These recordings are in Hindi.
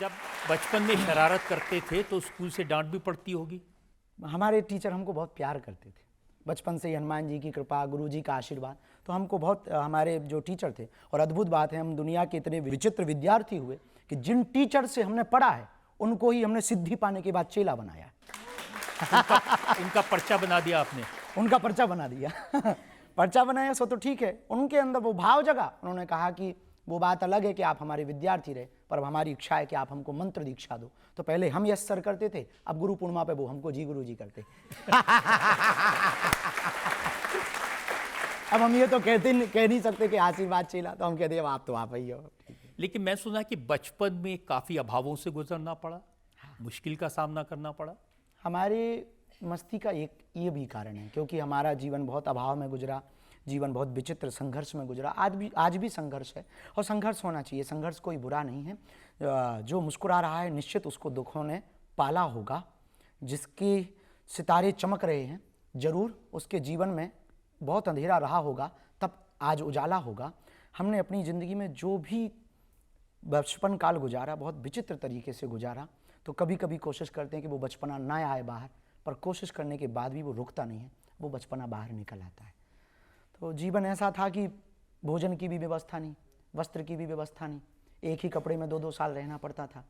जब बचपन में शरारत करते थे तो स्कूल से डांट भी पड़ती होगी। हमारे टीचर हमको बहुत प्यार करते थे। बचपन से ही हनुमान जी की कृपा, गुरु जी का आशीर्वाद, तो हमको बहुत हमारे जो टीचर थे। और अद्भुत बात है, हम दुनिया के इतने विचित्र विद्यार्थी हुए कि जिन टीचर से हमने पढ़ा है उनको ही हमने सिद्धि पाने के बाद चेला बनाया। उनका पर्चा बना दिया आपने। उनका पर्चा बना दिया। पर्चा बनाया सो तो ठीक है, उनके अंदर वो भाव जगा। उन्होंने कहा कि वो बात अलग है कि आप हमारे विद्यार्थी रहे, पर हमारी इच्छा है कि आप हमको मंत्र दीक्षा दो। तो पहले हम यस सर करते थे, अब गुरु पूर्णिमा पे वो हमको जी गुरु जी करते। अब हम ये तो कह नहीं सकते कि आशीर्वाद चेला, तो हम कहते हैं आप तो आप ही हो। लेकिन मैं सुना कि बचपन में काफी अभावों से गुजरना पड़ा, मुश्किल का सामना करना पड़ा। हमारे मस्ती का एक ये भी कारण है, क्योंकि हमारा जीवन बहुत अभाव में गुजरा, जीवन बहुत विचित्र संघर्ष में गुजरा। आज भी संघर्ष है, और संघर्ष होना चाहिए। संघर्ष कोई बुरा नहीं है। जो मुस्कुरा रहा है निश्चित उसको दुखों ने पाला होगा। जिसके सितारे चमक रहे हैं जरूर उसके जीवन में बहुत अंधेरा रहा होगा, तब आज उजाला होगा। हमने अपनी ज़िंदगी में जो भी बचपन काल गुजारा बहुत विचित्र तरीके से गुजारा। तो कभी कभी कोशिश करते हैं कि वो बचपना ना आए बाहर, पर कोशिश करने के बाद भी वो रुकता नहीं है, वो बचपना बाहर निकल आता है। तो जीवन ऐसा था कि भोजन की भी व्यवस्था नहीं, वस्त्र की भी व्यवस्था नहीं, एक ही कपड़े में 2-2 साल रहना पड़ता था।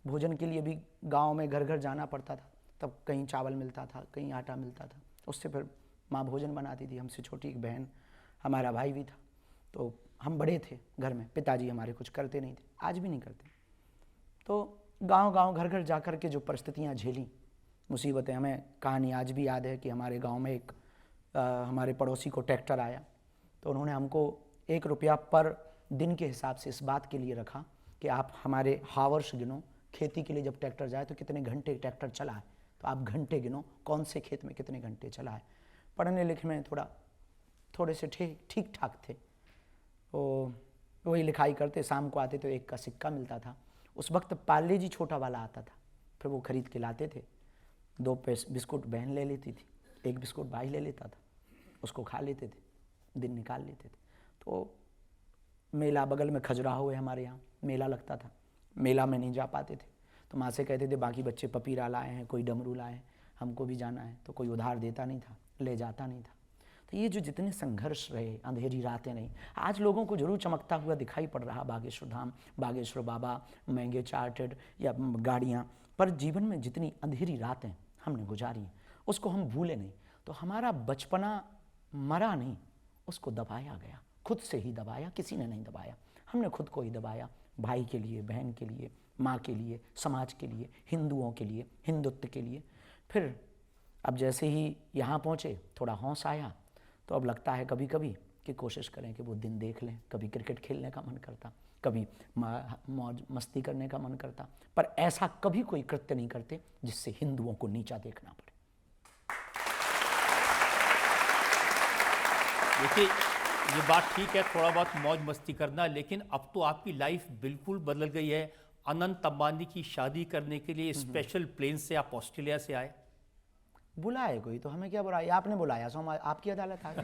भोजन के लिए भी गांव में घर घर जाना पड़ता था, तब कहीं चावल मिलता था, कहीं आटा मिलता था। उससे फिर माँ भोजन बनाती थी। हमसे छोटी एक बहन, हमारा भाई भी था। तो हम बड़े थे घर में, पिताजी हमारे कुछ करते नहीं थे, आज भी नहीं करते। तो गांव-गांव घर घर जा कर के जो परिस्थितियाँ झेली, मुसीबतें, हमें कहानी आज भी याद है कि हमारे गांव में एक हमारे पड़ोसी को ट्रैक्टर आया, तो उन्होंने हमको 1 रुपया पर दिन के हिसाब से इस बात के लिए रखा कि आप हमारे हावर्स गिनो, खेती के लिए जब ट्रैक्टर जाए तो कितने घंटे ट्रैक्टर चला है, तो आप घंटे गिनो, कौन से खेत में कितने घंटे चला है। पढ़ने लिखने में थोड़े से ठीक ठाक थे, तो वही लिखाई करते, शाम को आते तो 1 का सिक्का मिलता था। उस वक्त पार्ले जी छोटा वाला आता था, फिर वो खरीद के लाते थे। 2 बिस्कुट बहन ले लेती थी, 1 बिस्कुट भाई ले लेता था, उसको खा लेते थे, दिन निकाल लेते थे। तो मेला बगल में खजुराहो है हमारे यहाँ, मेला लगता था, मेला में नहीं जा पाते थे, तो माँ से कहते थे बाकी बच्चे पपीरा लाए हैं, कोई डमरू लाए हैं, हमको भी जाना है। तो कोई उधार देता नहीं था, ले जाता नहीं था। तो ये जो जितने संघर्ष रहे, अंधेरी रातें नहीं, आज लोगों को जरूर चमकता हुआ दिखाई पड़ रहा बागेश्वर धाम, बागेश्वर बाबा, महंगे चार्टेड या गाड़ियाँ, पर जीवन में जितनी अंधेरी रातें हमने गुजारी उसको हम भूले नहीं। तो हमारा बचपना मरा नहीं, उसको दबाया गया, खुद से ही दबाया, किसी ने नहीं दबाया, हमने खुद को ही दबाया। भाई के लिए, बहन के लिए, माँ के लिए, समाज के लिए, हिंदुओं के लिए, हिंदुत्व के लिए। फिर अब जैसे ही यहाँ पहुँचे थोड़ा हौस आया, तो अब लगता है कभी कभी कि कोशिश करें कि वो दिन देख लें। कभी क्रिकेट खेलने का मन करता, कभी मौज मस्ती करने का मन करता, पर ऐसा कभी कोई कृत्य नहीं करते जिससे हिंदुओं को नीचा देखना पड़े। देखिए, ये बात ठीक है, थोड़ा बहुत मौज मस्ती करना, लेकिन अब तो आपकी लाइफ बिल्कुल बदल गई है। अनंत अंबानी की शादी करने के लिए स्पेशल प्लेन से आप ऑस्ट्रेलिया से आए। बुलाए कोई तो हमें क्या बुलाया, आपने बुलाया सो हम आपकी अदालत आ गए।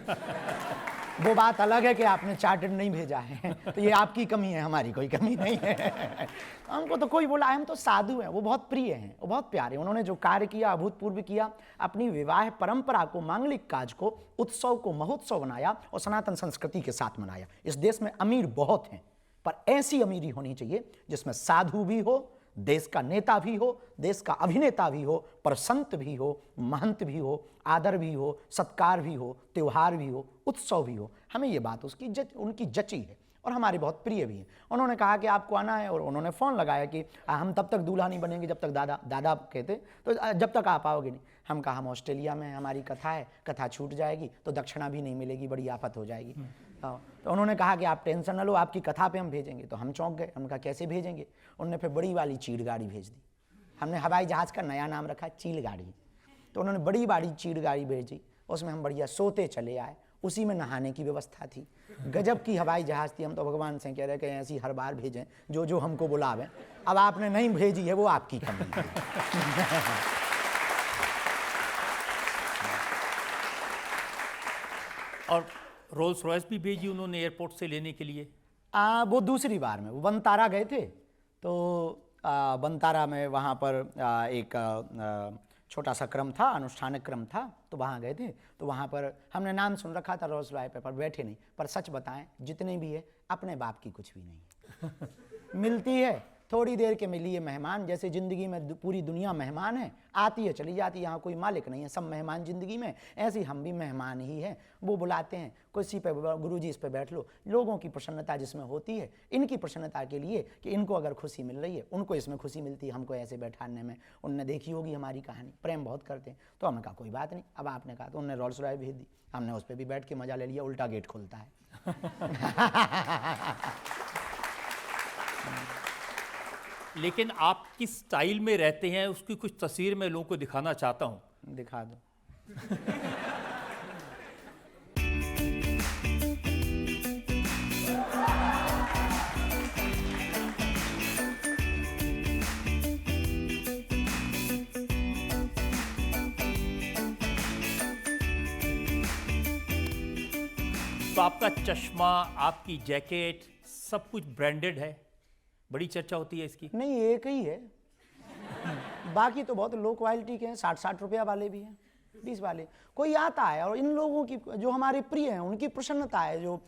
वो बात अलग है कि आपने चार्टर्ड नहीं भेजा है, तो ये आपकी कमी है, हमारी कोई कमी नहीं है। हमको तो कोई बुलाए, हम तो साधु हैं। वो बहुत प्रिय हैं, वो बहुत प्यारे। उन्होंने जो कार्य किया अभूतपूर्व किया, अपनी विवाह परंपरा को, मांगलिक काज को, उत्सव को महोत्सव बनाया और सनातन संस्कृति के साथ मनाया। इस देश में अमीर बहुत हैं, पर ऐसी अमीरी होनी चाहिए जिसमें साधु भी हो, देश का नेता भी हो, देश का अभिनेता भी हो, पर संत भी हो, महंत भी हो, आदर भी हो, सत्कार भी हो, त्योहार भी हो, उत्सव भी हो। हमें ये बात उनकी जची है और हमारे बहुत प्रिय भी हैं। उन्होंने कहा कि आपको आना है, और उन्होंने फ़ोन लगाया कि हम तब तक दूल्हा नहीं बनेंगे जब तक दादा कहते, तो जब तक आप आओगे नहीं। हम कहा हम ऑस्ट्रेलिया में हमारी कथा है, कथा छूट जाएगी तो दक्षिणा भी नहीं मिलेगी, बड़ी आफत हो जाएगी। तो उन्होंने कहा कि आप टेंशन न लो, आपकी कथा पे हम भेजेंगे। तो हम चौंक गए, हम कहा कैसे भेजेंगे। उन्होंने फिर बड़ी वाली चीड़ गाड़ी भेज दी। हमने हवाई जहाज़ का नया नाम रखा चील गाड़ी। तो उन्होंने बड़ी वाली चीड़ गाड़ी भेजी, उसमें हम बढ़िया सोते चले आए। उसी में नहाने की व्यवस्था थी, गजब की हवाई जहाज़ थी। हम तो भगवान से कह रहे कि ऐसी हर बार भेजें जो हमको बुलावें। अब आपने नहीं भेजी है, वो आपकी कमी है। और रोल्स रॉयस भी भेजी उन्होंने एयरपोर्ट से लेने के लिए। वो दूसरी बार में, वो वनतारा गए थे, तो बनतारा में वहाँ पर एक छोटा सा क्रम था, अनुष्ठानिक क्रम था, तो वहाँ गए थे। तो वहाँ पर हमने नाम सुन रखा था रोल्स रॉय पे, पर बैठे नहीं। पर सच बताएं, जितने भी है अपने बाप की कुछ भी नहीं मिलती है, थोड़ी देर के मिली है मेहमान। जैसे ज़िंदगी में पूरी दुनिया मेहमान है, आती है चली जाती है, यहाँ कोई मालिक नहीं है, सब मेहमान ज़िंदगी में। ऐसे ही हम भी मेहमान ही हैं। वो बुलाते हैं, कुर्सी पे गुरुजी इस पे बैठ लो। लोगों की प्रसन्नता जिसमें होती है, इनकी प्रसन्नता के लिए कि इनको अगर खुशी मिल रही है, उनको इसमें खुशी मिलती है, हमको ऐसे बैठाने में। उनने देखी होगी हमारी कहानी, प्रेम बहुत करते हैं। तो हमने कहा कोई बात नहीं। अब आपने कहा तो उन्होंने रोल्स रॉय भेज दी, हमने उस पर भी बैठ के मजा ले लिया। उल्टा गेट खुलता है। लेकिन आप किस स्टाइल में रहते हैं उसकी कुछ तस्वीर मैं लोगों को दिखाना चाहता हूं। दिखा दो। तो आपका चश्मा, आपकी जैकेट, सब कुछ ब्रांडेड है, बड़ी चर्चा होती है इसकी। नहीं, एक ही है, बाकी तो बहुत लो क्वालिटी के हैं। 60-60 रुपया वाले भी हैं, 20 वाले। कोई आता है और इन लोगों की जो हमारे प्रिय हैं, उनकी प्रसन्नता है, जो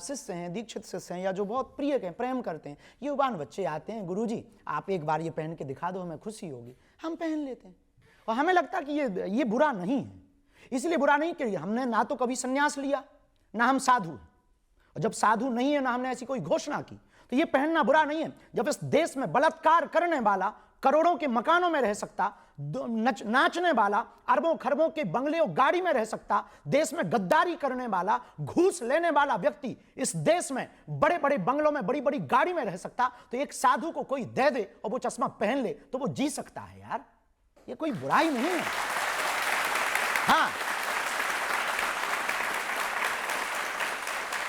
शिष्य हैं, दीक्षित शिष्य हैं, या जो बहुत प्रिय हैं, प्रेम करते हैं, युवान बच्चे आते हैं, गुरुजी आप एक बार ये पहन के दिखा दो, हमें खुशी होगी। हम पहन लेते हैं और हमें लगता है कि ये बुरा नहीं है। इसलिए बुरा नहीं कि हमने ना तो कभी संन्यास लिया, ना हम साधु हैं। और जब साधु नहीं है, ना हमने ऐसी कोई घोषणा की, तो ये पहनना बुरा नहीं है। जब इस देश में बलात्कार करने वाला करोड़ों के मकानों में रह सकता, नाचने वाला अरबों खरबों के बंगले और गाड़ी में रह सकता, देश में गद्दारी करने वाला, घूस लेने वाला व्यक्ति इस देश में बड़े बड़े बंगलों में, बड़ी बड़ी गाड़ी में रह सकता, तो एक साधु को कोई दे दे और वो चश्मा पहन ले तो वो जी सकता है। यार ये कोई बुराई नहीं है। हाँ,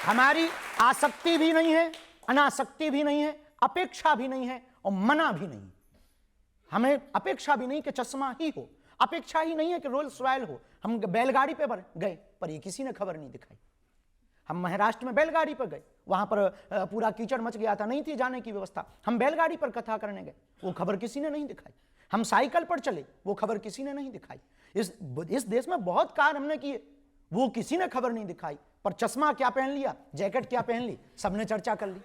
हमारी आसक्ति भी नहीं है, अनासक्ति भी नहीं है, अपेक्षा भी नहीं है और मना भी नहीं। हमें अपेक्षा भी नहीं कि चश्मा ही हो, अपेक्षा ही नहीं है कि रोल्स रॉयल हो। हम बैलगाड़ी पे गए, पर ये किसी ने खबर नहीं दिखाई। हम महाराष्ट्र में बैलगाड़ी पर गए, वहां पर पूरा कीचड़ मच गया था, नहीं थी जाने की व्यवस्था। हम बैलगाड़ी पर कथा करने गए, वो खबर किसी ने नहीं दिखाई। हम साइकिल पर चले, वो खबर किसी ने नहीं दिखाई। इस देश में बहुत कार्य हमने किए, वो किसी ने खबर नहीं दिखाई। पर चश्मा क्या पहन लिया, जैकेट क्या पहन ली, सबने चर्चा कर ली।